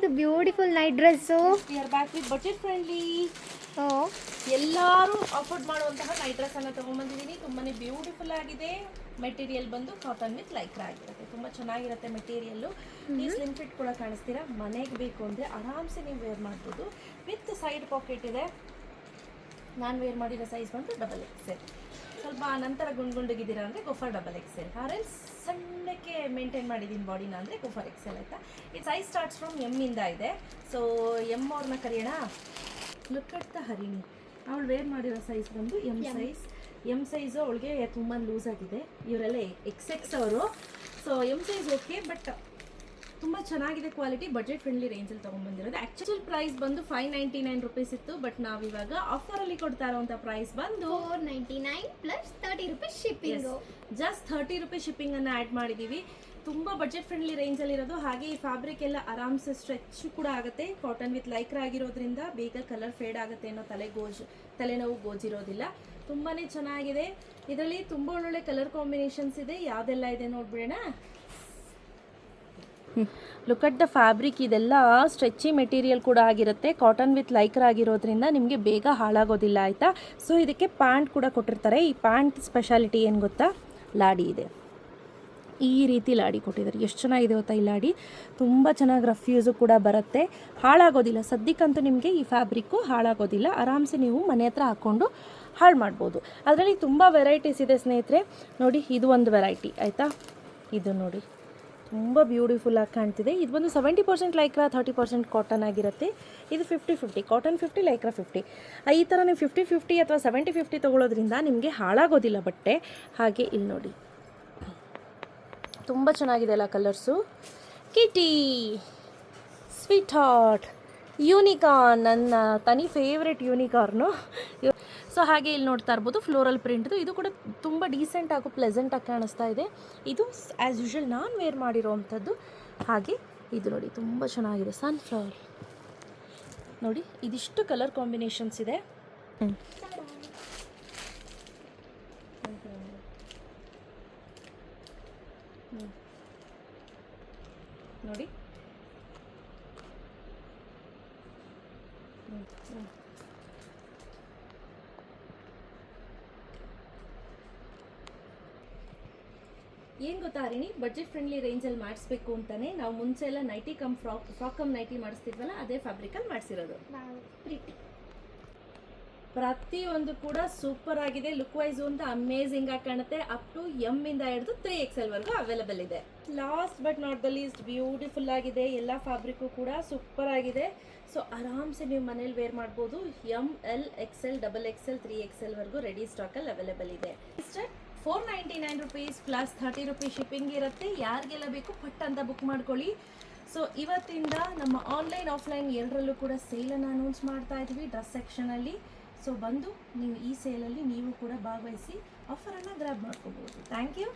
ಇದು beautiful night dress. We are back with budget friendly. ಓ, ಎಲ್ಲರೂ ಅಫೋರ್ಡ್ ಮಾಡುವಂತಹ ನೈಟ್ ಡ್ರೆಸ್ ಅನ್ನು ತಗೊಂಡ್ಬಂದಿದ್ದೀನಿ. ತುಂಬಾನೇ ಬ್ಯೂಟಿಫುಲ್ ಆಗಿದೆ. ಮೆಟೀರಿಯಲ್ ಬಂದು ಕಾಟನ್ ವಿತ್ ಲೈಕ್ರಾ ಆಗಿರುತ್ತೆ. ತುಂಬ ಚೆನ್ನಾಗಿರುತ್ತೆ ಮೆಟೀರಿಯಲ್ಲು. ಈ ಸ್ಲಿಮ್ ಫಿಟ್ ಕೂಡ ಕಾಣಿಸ್ತೀರಾ. ಮನೆಗೆ ಬೇಕು ಅಂದರೆ ಆರಾಮ್ಸೆ ನೀವು ವೇರ್ ಮಾಡ್ಬೋದು. ವಿತ್ ಸೈಡ್ ಪಾಕೆಟ್ ಇದೆ. ನಾನು ವೇರ್ ಮಾಡಿರೋ ಸೈಜ್ ಬಂದು ಡಬಲ್ ಎಕ್ಸೆಲ್. ಸ್ವಲ್ಪ ನಂತರ ಗುಂಡ್ಗಿದ್ದೀರಾ ಅಂದರೆ ಗೋಫರ್ ಡಬಲ್ ಎಕ್ಸೆಲ್. ಆದ್ರೆ ಸಣ್ಣಕ್ಕೆ ಮೇಂಟೈನ್ ಮಾಡಿದ್ದೀನಿ ಬಾಡಿನ ಅಂದರೆ ಗೋಫರ್ ಎಕ್ಸೆಲ್ ಆಯಿತಾ. ಈ ಸೈಜ್ ಸ್ಟಾರ್ಟ್ಸ್ ಫ್ರಮ್ ಎಮ್ಮಿಂದ ಇದೆ. ಸೊ ಎಮ್ ಅವ್ರನ್ನ ಕರೆಯೋಣ. Look at the Harini. ಅವಳು ವೇರ್ ಮಾಡಿರೋ ಸೈಜ್ ಬಂದು ಎಮ್ ಸೈಜು ಅವಳಿಗೆ ತುಂಬ ಲೂಸ್ ಆಗಿದೆ. ಇವರೆಲ್ಲ ಎಕ್ಸ್ ಅವರು. So M size okay, but ತುಂಬ ಚೆನ್ನಾಗಿದೆ ಕ್ವಾಲಿಟಿ. ಬಜೆಟ್ ಫ್ರೆಂಡ್ಲಿ ರೇಂಜಲ್ಲಿ ತೊಗೊಂಡ್ಬಂದಿರೋದು. ಆ್ಯಕ್ಚುಯಲ್ ಪ್ರೈಸ್ ಬಂದು 599 ರುಪೀಸ್ ಇತ್ತು. ಬಟ್ ನಾವಿವಾಗ ಆಫರಲ್ಲಿ ಕೊಡ್ತಾ ಇರೋಂಥ ಪ್ರೈಸ್ ಬಂದು 499 plus 30 rupees shipping. Just 30 rupees ಶಿಪ್ಪಿಂಗನ್ನು ಆ್ಯಡ್ ಮಾಡಿದ್ದೀವಿ. ತುಂಬ ಬಜೆಟ್ ಫ್ರೆಂಡ್ಲಿ ರೇಂಜಲ್ಲಿರೋದು. ಹಾಗೆ ಈ ಫ್ಯಾಬ್ರಿಕ್ ಎಲ್ಲ ಆರಾಮ್ಸೆ ಸ್ಟ್ರೆಚ್ ಕೂಡ ಆಗುತ್ತೆ. ಕಾಟನ್ ವಿತ್ ಲೈಕ್ರಾ ಆಗಿರೋದ್ರಿಂದ ಬೇಗ ಕಲರ್ ಫೇಡ್ ಆಗುತ್ತೆ ಅನ್ನೋ ತಲೆನೋವು ಗೋಜಿರೋದಿಲ್ಲ. ತುಂಬಾ ಚೆನ್ನಾಗಿದೆ. ಇದರಲ್ಲಿ ತುಂಬ ಒಳ್ಳೊಳ್ಳೆ ಕಲರ್ ಕಾಂಬಿನೇಷನ್ಸ್ ಇದೆ. ಯಾವುದೆಲ್ಲ ಇದೆ ನೋಡ್ಬಿಡೋಣ. Look at the fabric. ಇದೆಲ್ಲ ಸ್ಟ್ರೆಚ್ಚಿ ಮೆಟೀರಿಯಲ್ ಕೂಡ ಆಗಿರುತ್ತೆ. ಕಾಟನ್ ವಿತ್ ಲೈಕ್ರಾ ಆಗಿರೋದ್ರಿಂದ ನಿಮಗೆ ಬೇಗ ಹಾಳಾಗೋದಿಲ್ಲ ಆಯಿತಾ. ಸೊ ಇದಕ್ಕೆ ಪ್ಯಾಂಟ್ ಕೂಡ ಕೊಟ್ಟಿರ್ತಾರೆ. ಈ ಪ್ಯಾಂಟ್ ಸ್ಪೆಷಾಲಿಟಿ ಏನು ಗೊತ್ತಾ, ಲಾಡಿ ಇದೆ. ಈ ರೀತಿ ಲಾಡಿ ಕೊಟ್ಟಿದ್ದಾರೆ. ಎಷ್ಟು ಚೆನ್ನಾಗಿದೆ ಗೊತ್ತಾ ಈ ಲಾಡಿ. ತುಂಬ ಚೆನ್ನಾಗಿ ರಫ್ ಯೂಸು ಕೂಡ ಬರುತ್ತೆ. ಹಾಳಾಗೋದಿಲ್ಲ. ಸದ್ಯಕ್ಕಂತೂ ನಿಮಗೆ ಈ ಫ್ಯಾಬ್ರಿಕ್ಕು ಹಾಳಾಗೋದಿಲ್ಲ. ಆರಾಮ್ಸೆ ನೀವು ಮನೆ ಹತ್ರ ಹಾಕ್ಕೊಂಡು ಹಾಳು ಮಾಡ್ಬೋದು. ಅದರಲ್ಲಿ ತುಂಬ ವೆರೈಟೀಸ್ ಇದೆ ಸ್ನೇಹಿತರೆ. ನೋಡಿ, ಇದು ಒಂದು ವೆರೈಟಿ ಆಯಿತಾ. ಇದು ನೋಡಿ, ತುಂಬ ಬ್ಯೂಟಿಫುಲ್ಲಾಗಿ ಕಾಣ್ತಿದೆ. ಇದು ಬಂದು 70% ಲೈಕ್ರಾ, 30% ಕಾಟನ್ ಆಗಿರುತ್ತೆ. ಇದು 50-50, ಕಾಟನ್ 50, ಲೈಕ್ರಾ 50. ಈ ಥರ ನೀವು 50-50 ಅಥವಾ 70-50 ತೊಗೊಳೋದ್ರಿಂದ ನಿಮಗೆ ಹಾಳಾಗೋದಿಲ್ಲ ಬಟ್ಟೆ. ಹಾಗೆ ಇಲ್ಲಿ ನೋಡಿ, ತುಂಬ ಚೆನ್ನಾಗಿದೆ ಅಲ್ಲ ಕಲರ್ಸು. ಕಿಟಿ, ಸ್ವೀಟ್ ಹಾರ್ಟ್, ಯೂನಿಕಾರ್ನ್, ನನ್ನ ತನಿ ಫೇವ್ರೆಟ್ ಯೂನಿಕಾರ್ನು. ಸೊ ಹಾಗೆ ಇಲ್ಲಿ ನೋಡ್ತಾ ಇರ್ಬೋದು ಫ್ಲೋರಲ್ ಪ್ರಿಂಟ್ದು. ಇದು ಕೂಡ ತುಂಬ ಡೀಸೆಂಟ್ ಹಾಗೂ ಪ್ಲೆಸೆಂಟಾಗಿ ಕಾಣಿಸ್ತಾ ಇದೆ. ಇದು ಆ್ಯಸ್ ಯೂಶುವಲ್ ನಾನು ವೇರ್ ಮಾಡಿರೋ ಅಂಥದ್ದು. ಹಾಗೆ ಇದು ನೋಡಿ, ತುಂಬ ಚೆನ್ನಾಗಿದೆ. ಸನ್ಫ್ಲವರ್ ನೋಡಿ, ಇದಿಷ್ಟು ಕಲರ್ ಕಾಂಬಿನೇಷನ್ಸ್ ಇದೆ. ನೋಡಿ, ಏನು ಗೊತ್ತಾ ಹರಿಣಿ, ಬಜೆಟ್ ಫ್ರೆಂಡ್ಲಿ ರೇಂಜಲ್ಲಿ ಮಾಡಿಸ್ಬೇಕು ಅಂತಲೇ ನಾವು ಮುಂಚೆ ಎಲ್ಲ nighty cum frock cum nighty ಮಾಡಿಸ್ತಿದ್ವಲ್ಲ, ಅದೇ ಫ್ಯಾಬ್ರಿಕಲ್ಲಿ ಮಾಡಿಸಿರೋದು. ಪ್ರತಿಯೊಂದು ಕೂಡ ಸೂಪರ್ ಆಗಿದೆ. ಲುಕ್ ವೈಸು ಅಂತ ಅಮೇಝಿಂಗ್ ಆಗಿ ಕಾಣುತ್ತೆ. ಅಪ್ ಟು ಎಮ್ ಇಂದ ಹಿಡಿದು 3XL ವರೆಗೂ ಅವೈಲೇಬಲ್ ಇದೆ. Last but not the least beautiful ಆಗಿದೆ. ಎಲ್ಲ ಫ್ಯಾಬ್ರಿಕ್ಕು ಕೂಡ ಸೂಪರ್ ಆಗಿದೆ. ಸೊ ಆರಾಮ್ಸೆ ನೀವು ಮನೇಲಿ ವೇರ್ ಮಾಡ್ಬೋದು. ML, XL, XXL, 3XL ವರೆಗೂ ರೆಡಿ ಸ್ಟಾಕಲ್ಲಿ ಅವೈಲೇಬಲ್ ಇದೆ. 499 ರುಪೀಸ್ ಪ್ಲಸ್ 30 ರೂಪೀಸ್ ಶಿಪ್ಪಿಂಗ್ ಇರುತ್ತೆ. ಯಾರಿಗೆಲ್ಲ ಬೇಕು ಪಟ್ ಅಂತ ಬುಕ್ ಮಾಡ್ಕೊಳ್ಳಿ. ಸೊ ಇವತ್ತಿಂದ ನಮ್ಮ ಆನ್ಲೈನ್ ಆಫ್ಲೈನ್ ಎರಡರಲ್ಲೂ ಕೂಡ ಸೇಲನ್ನು ಅನೌನ್ಸ್ ಮಾಡ್ತಾ ಇದ್ವಿ ಡ್ರೆಸ್ ಸೆಕ್ಷನಲ್ಲಿ. ಸೊ ಬಂದು ನೀವು ಈ ಸೇಲಲ್ಲಿ ನೀವು ಕೂಡ ಭಾಗವಹಿಸಿ ಆಫರನ್ನು ಗ್ರ್ಯಾಬ್ ಮಾಡ್ಕೋಬೋದು. Thank you.